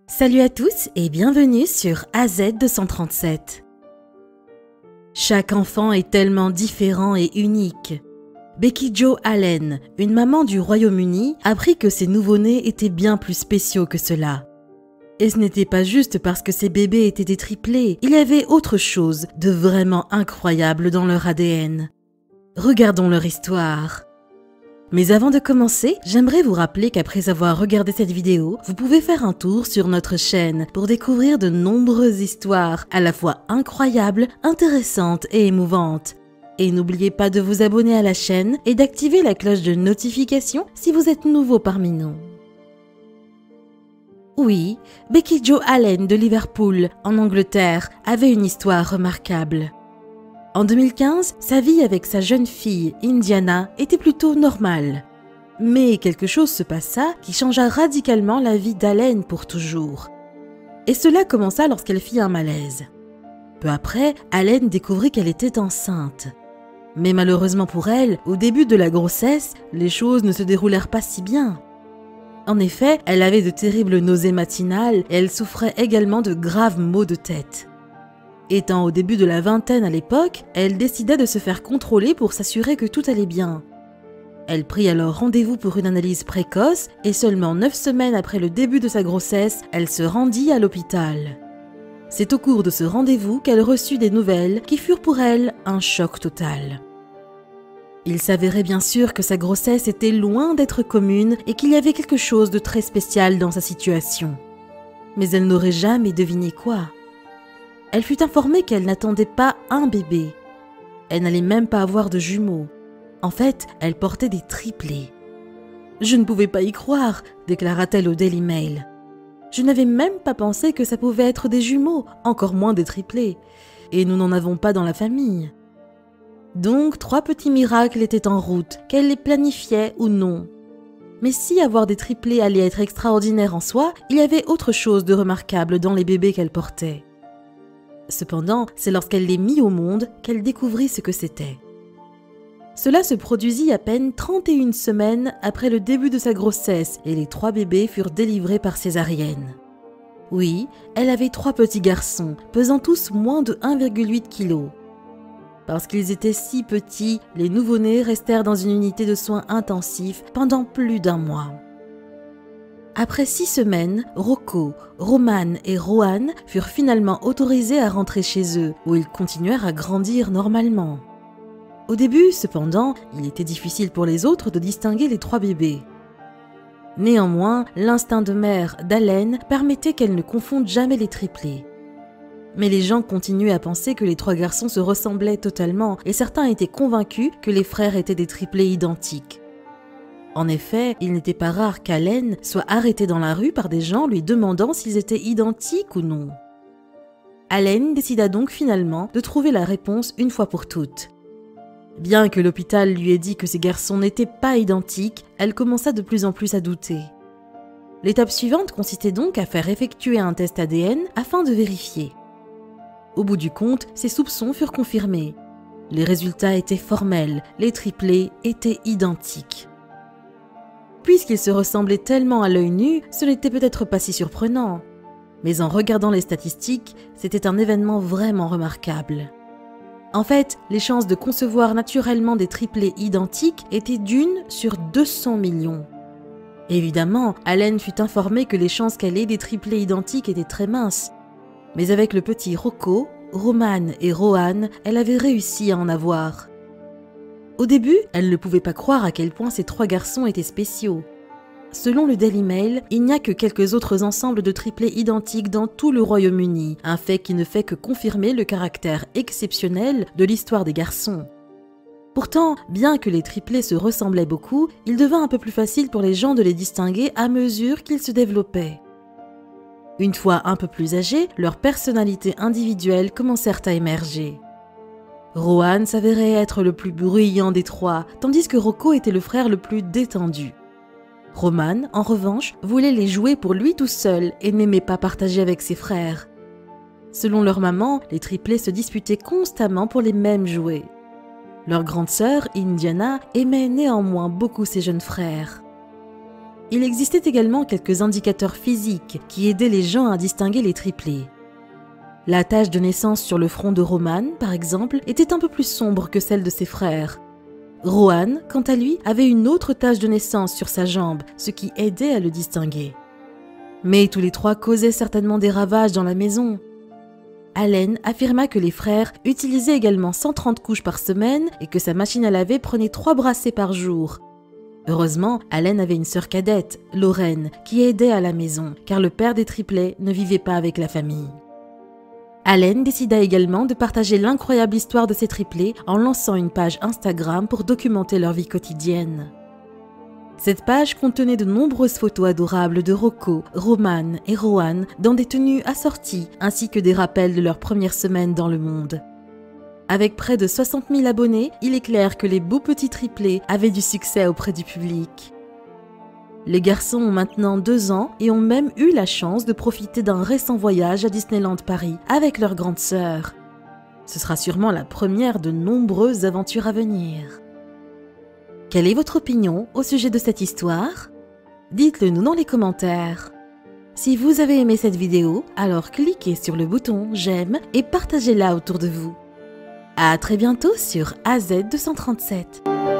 Salut à tous et bienvenue sur AZ237. Chaque enfant est tellement différent et unique. Becky Jo Allen, une maman du Royaume-Uni, apprit que ses nouveau-nés étaient bien plus spéciaux que cela. Et ce n'était pas juste parce que ses bébés étaient des triplés, il y avait autre chose de vraiment incroyable dans leur ADN. Regardons leur histoire. Mais avant de commencer, j'aimerais vous rappeler qu'après avoir regardé cette vidéo, vous pouvez faire un tour sur notre chaîne pour découvrir de nombreuses histoires à la fois incroyables, intéressantes et émouvantes. Et n'oubliez pas de vous abonner à la chaîne et d'activer la cloche de notification si vous êtes nouveau parmi nous. Oui, Becky Jo Allen de Liverpool, en Angleterre, avait une histoire remarquable. En 2015, sa vie avec sa jeune fille, Indiana, était plutôt normale. Mais quelque chose se passa qui changea radicalement la vie d'Allen pour toujours. Et cela commença lorsqu'elle fit un malaise. Peu après, Allen découvrit qu'elle était enceinte. Mais malheureusement pour elle, au début de la grossesse, les choses ne se déroulèrent pas si bien. En effet, elle avait de terribles nausées matinales et elle souffrait également de graves maux de tête. Étant au début de la vingtaine à l'époque, elle décida de se faire contrôler pour s'assurer que tout allait bien. Elle prit alors rendez-vous pour une analyse précoce et seulement 9 semaines après le début de sa grossesse, elle se rendit à l'hôpital. C'est au cours de ce rendez-vous qu'elle reçut des nouvelles qui furent pour elle un choc total. Il s'avérait bien sûr que sa grossesse était loin d'être commune et qu'il y avait quelque chose de très spécial dans sa situation. Mais elle n'aurait jamais deviné quoi. Elle fut informée qu'elle n'attendait pas un bébé. Elle n'allait même pas avoir de jumeaux. En fait, elle portait des triplés. « Je ne pouvais pas y croire », déclara-t-elle au Daily Mail. « Je n'avais même pas pensé que ça pouvait être des jumeaux, encore moins des triplés. Et nous n'en avons pas dans la famille. » Donc, 3 petits miracles étaient en route, qu'elle les planifiait ou non. Mais si avoir des triplés allait être extraordinaire en soi, il y avait autre chose de remarquable dans les bébés qu'elle portait. Cependant, c'est lorsqu'elle les mit au monde qu'elle découvrit ce que c'était. Cela se produisit à peine 31 semaines après le début de sa grossesse et les 3 bébés furent délivrés par césarienne. Oui, elle avait 3 petits garçons, pesant tous moins de 1,8 kg. Parce qu'ils étaient si petits, les nouveau-nés restèrent dans une unité de soins intensifs pendant plus d'1 mois. Après 6 semaines, Rocco, Roman et Rohan furent finalement autorisés à rentrer chez eux, où ils continuèrent à grandir normalement. Au début, cependant, il était difficile pour les autres de distinguer les 3 bébés. Néanmoins, l'instinct de mère d'Allen permettait qu'elle ne confonde jamais les triplés. Mais les gens continuaient à penser que les 3 garçons se ressemblaient totalement et certains étaient convaincus que les frères étaient des triplés identiques. En effet, il n'était pas rare qu'Allen soit arrêtée dans la rue par des gens lui demandant s'ils étaient identiques ou non. Allen décida donc finalement de trouver la réponse une fois pour toutes. Bien que l'hôpital lui ait dit que ses garçons n'étaient pas identiques, elle commença de plus en plus à douter. L'étape suivante consistait donc à faire effectuer un test ADN afin de vérifier. Au bout du compte, ses soupçons furent confirmés. Les résultats étaient formels, les triplés étaient identiques. Puisqu'ils se ressemblaient tellement à l'œil nu, ce n'était peut-être pas si surprenant. Mais en regardant les statistiques, c'était un événement vraiment remarquable. En fait, les chances de concevoir naturellement des triplés identiques étaient d'1 sur 200 millions. Évidemment, Allen fut informée que les chances qu'elle ait des triplés identiques étaient très minces. Mais avec le petit Rocco, Roman et Rohan, elle avait réussi à en avoir. Au début, elle ne pouvait pas croire à quel point ces 3 garçons étaient spéciaux. Selon le Daily Mail, il n'y a que quelques autres ensembles de triplés identiques dans tout le Royaume-Uni, un fait qui ne fait que confirmer le caractère exceptionnel de l'histoire des garçons. Pourtant, bien que les triplés se ressemblaient beaucoup, il devint un peu plus facile pour les gens de les distinguer à mesure qu'ils se développaient. Une fois un peu plus âgés, leurs personnalités individuelles commencèrent à émerger. Rohan s'avérait être le plus bruyant des 3, tandis que Rocco était le frère le plus détendu. Roman, en revanche, voulait les jouer pour lui tout seul et n'aimait pas partager avec ses frères. Selon leur maman, les triplés se disputaient constamment pour les mêmes jouets. Leur grande sœur, Indiana, aimait néanmoins beaucoup ses jeunes frères. Il existait également quelques indicateurs physiques qui aidaient les gens à distinguer les triplés. La tache de naissance sur le front de Roman, par exemple, était un peu plus sombre que celle de ses frères. Rohan, quant à lui, avait une autre tache de naissance sur sa jambe, ce qui aidait à le distinguer. Mais tous les trois causaient certainement des ravages dans la maison. Allen affirma que les frères utilisaient également 130 couches par semaine et que sa machine à laver prenait 3 brassées par jour. Heureusement, Allen avait une sœur cadette, Lauren, qui aidait à la maison, car le père des triplets ne vivait pas avec la famille. Allen décida également de partager l'incroyable histoire de ses triplés en lançant une page Instagram pour documenter leur vie quotidienne. Cette page contenait de nombreuses photos adorables de Rocco, Roman et Rohan dans des tenues assorties ainsi que des rappels de leur première semaine dans le monde. Avec près de 60 000 abonnés, il est clair que les beaux petits triplés avaient du succès auprès du public. Les garçons ont maintenant 2 ans et ont même eu la chance de profiter d'un récent voyage à Disneyland Paris avec leur grande sœur. Ce sera sûrement la première de nombreuses aventures à venir. Quelle est votre opinion au sujet de cette histoire? Dites-le nous dans les commentaires. Si vous avez aimé cette vidéo, alors cliquez sur le bouton j'aime et partagez-la autour de vous. À très bientôt sur AZ237.